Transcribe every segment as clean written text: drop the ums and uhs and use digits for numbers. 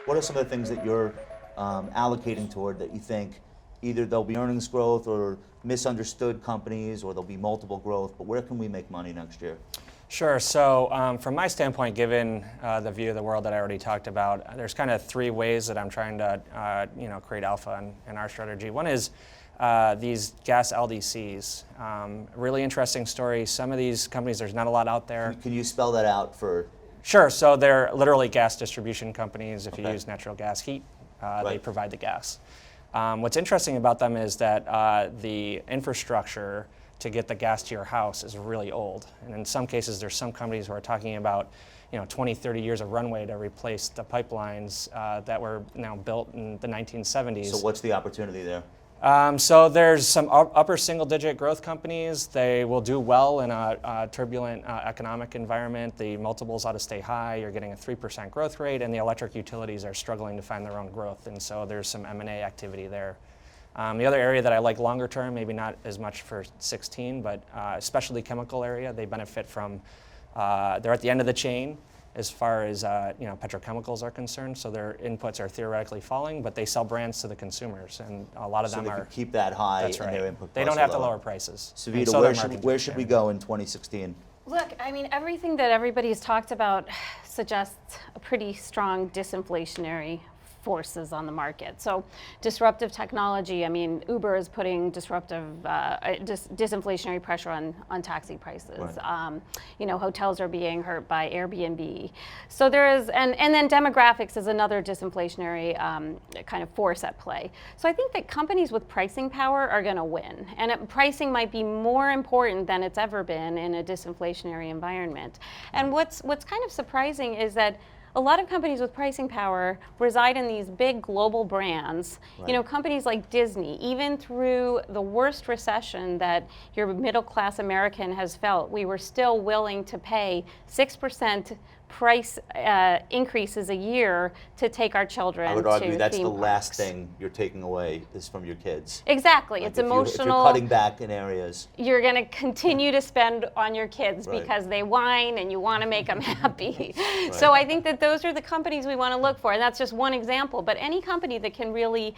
What are some of the things that you're allocating toward that you think either there'll be earnings growth or misunderstood companies, or there'll be multiple growth, but where can we make money next year? Sure. So from my standpoint, given the view of the world that I already talked about, there's kind of three ways that I'm trying to create alpha in our strategy. One is these gas LDCs. Really interesting story. Some of these companies, there's not a lot out there. Can you spell that out for? Sure. So they're literally gas distribution companies. If you Okay. use natural gas heat, they Right. provide the gas. What's interesting about them is that the infrastructure to get the gas to your house is really old. And in some cases, there's some companies who are talking about 20, 30 years of runway to replace the pipelines that were built in the 1970s. So what's the opportunity there? So there's some upper single-digit growth companies. They will do well in a turbulent economic environment. The multiples ought to stay high. You're getting a 3% growth rate, and the electric utilities are struggling to find their own growth. And so there's some M&A activity there. The other area that I like longer term, maybe not as much for 16, but specialty chemical area, they benefit from, they're at the end of the chain as far as petrochemicals are concerned, so their inputs are theoretically falling, but they sell brands to the consumers, and a lot of So them they are. can keep that high. That's and right. their input They costs don't are have to lower. lower prices. Savita, where should we go in 2016? Look, I mean, everything that everybody's talked about suggests a pretty strong disinflationary forces on the market. So disruptive technology, I mean, Uber is putting disinflationary pressure on taxi prices. Right. Hotels are being hurt by Airbnb. So there is, and then demographics is another disinflationary kind of force at play. So I think that companies with pricing power are going to win. And pricing might be more important than it's ever been in a disinflationary environment. And what's kind of surprising is that a lot of companies with pricing power reside in these big global brands. Right. Companies like Disney, even through the worst recession that your middle class American has felt, we were still willing to pay 6% price increases a year to take our children to I would argue that's theme the last parks. thing you're taking away is from your kids. Exactly. Like It's if you're emotional. cutting back in areas. You're going to continue to spend on your kids Right. because they whine and you want to make them happy. So I think that those are the companies we want to look for, and that's just one example. But any company that can really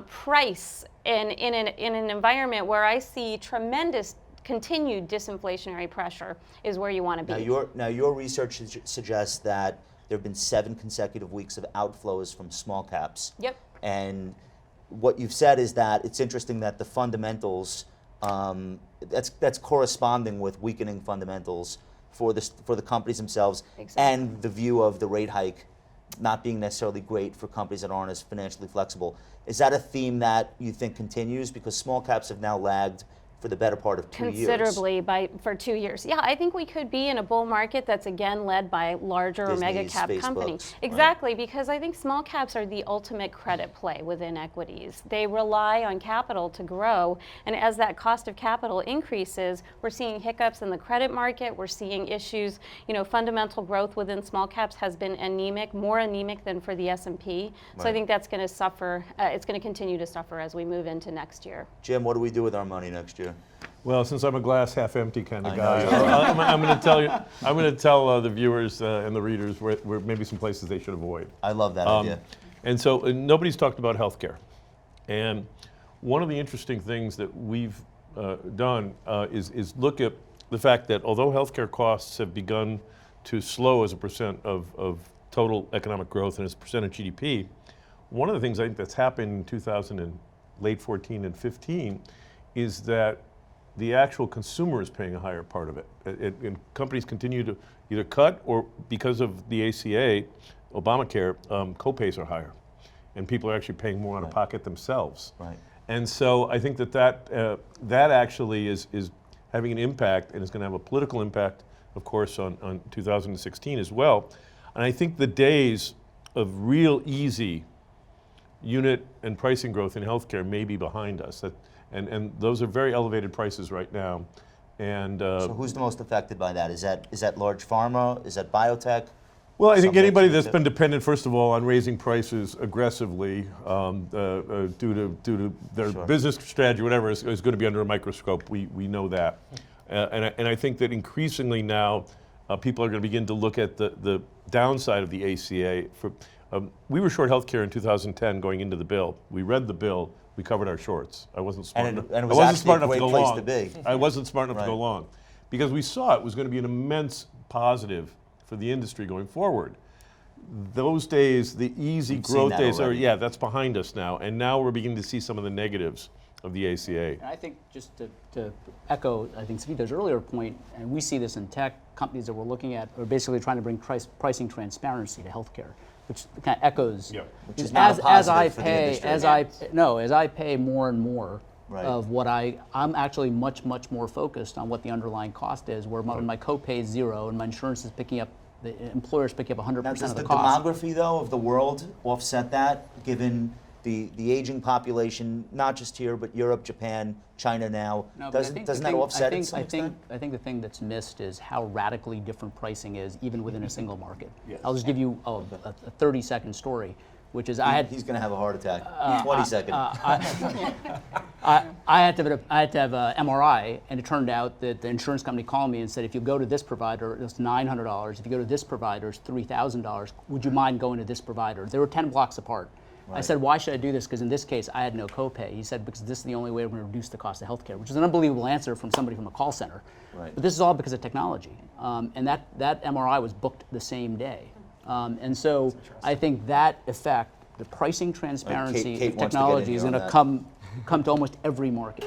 price in an environment where I see tremendous continued disinflationary pressure is where you want to be. Now your research suggests that there have been 7 consecutive weeks of outflows from small caps. Yep. And what you've said is that it's interesting that the fundamentals, that's corresponding with weakening fundamentals for the companies themselves. Exactly. And the view of the rate hike not being necessarily great for companies that aren't as financially flexible. Is that a theme that you think continues? Because small caps have now lagged for the better part of 2 years. Considerably for 2 years. Yeah, I think we could be in a bull market that's again led by larger or mega Disney's, cap Facebook's, companies. right. Exactly, because I think small caps are the ultimate credit play within equities. They rely on capital to grow, and as that cost of capital increases, we're seeing hiccups in the credit market, we're seeing issues, fundamental growth within small caps has been anemic, more anemic than for the S&P. So I Right. think that's going to suffer, it's going to continue to suffer as we move into next year. Jim, what do we do with our money next year? Well, since I'm a glass half empty kind of I guy, know. I'm going to tell you. I'm going to tell the viewers and the readers where maybe some places they should avoid. I love that idea. And so nobody's talked about healthcare, and one of the interesting things that we've done is look at the fact that although healthcare costs have begun to slow as a percent of total economic growth and as a percent of GDP, one of the things I think that's happened in 2000 and late 14 and 15 is that the actual consumer is paying a higher part of it. And companies continue to either cut or because of the ACA, Obamacare, co-pays are higher. And people are actually paying more out of pocket themselves. Right. And so I think that actually is having an impact and is going to have a political impact, of course, on 2016 as well. And I think the days of real easy unit and pricing growth in healthcare may be behind us. And those are very elevated prices right now. And So who's the most affected by that? Is that large pharma? Is that biotech? well, I think Something anybody that's that's been dependent, first of all, on raising prices aggressively due to their Sure. business strategy, whatever, is going to be under a microscope. We know that. And I think that increasingly now, people are going to begin to look at the downside of the ACA. We were short healthcare in 2010 going into the bill. We read the bill. We covered our shorts. I wasn't smart And it- enough. and it was I wasn't actually smart a enough to great go place long. to be. I wasn't smart enough to go Right. long because we saw it was going to be an immense positive for the industry going forward. Those days, the easy We've seen growth that days are, already. yeah, that's behind us now. And now we're beginning to see some of the negatives of the ACA. And I think just to echo, I think Savita's earlier point, and we see this in tech, companies that we're looking at are basically trying to bring pricing transparency to healthcare, which kind of echoes. Yeah. Which is not a as I positive for the pay, industry. as I pay more and more Right. of what I'm actually much more focused on what the underlying cost is, where my copay is zero and my insurance is picking up, the employer's picking up 100% Now, does of the the cost. demography, though, of the world offset that, given the aging population, not just here, but Europe, Japan, China now? No, but I Doesn't think that the thing- offset I it think, to some I think, extent? I think the thing that's missed is how radically different pricing is, even within a single market. Yes. I'll just give you a 30-second story, which is I had He's going to have a heart attack. 20 seconds. I had to have a MRI, and it turned out that the insurance company called me and said, if you go to this provider, it's $900. If you go to this provider, it's $3,000. Would you mind going to this provider? They were 10 blocks apart. I Right. said, why should I do this? Because in this case, I had no copay. He said, because this is the only way we're going to reduce the cost of healthcare, which is an unbelievable answer from somebody from a call center. Right. But this is all because of technology. And that MRI was booked the same day. And so I think that effect, the pricing transparency Kate of wants to get in technology is here going on to that. come to almost every market.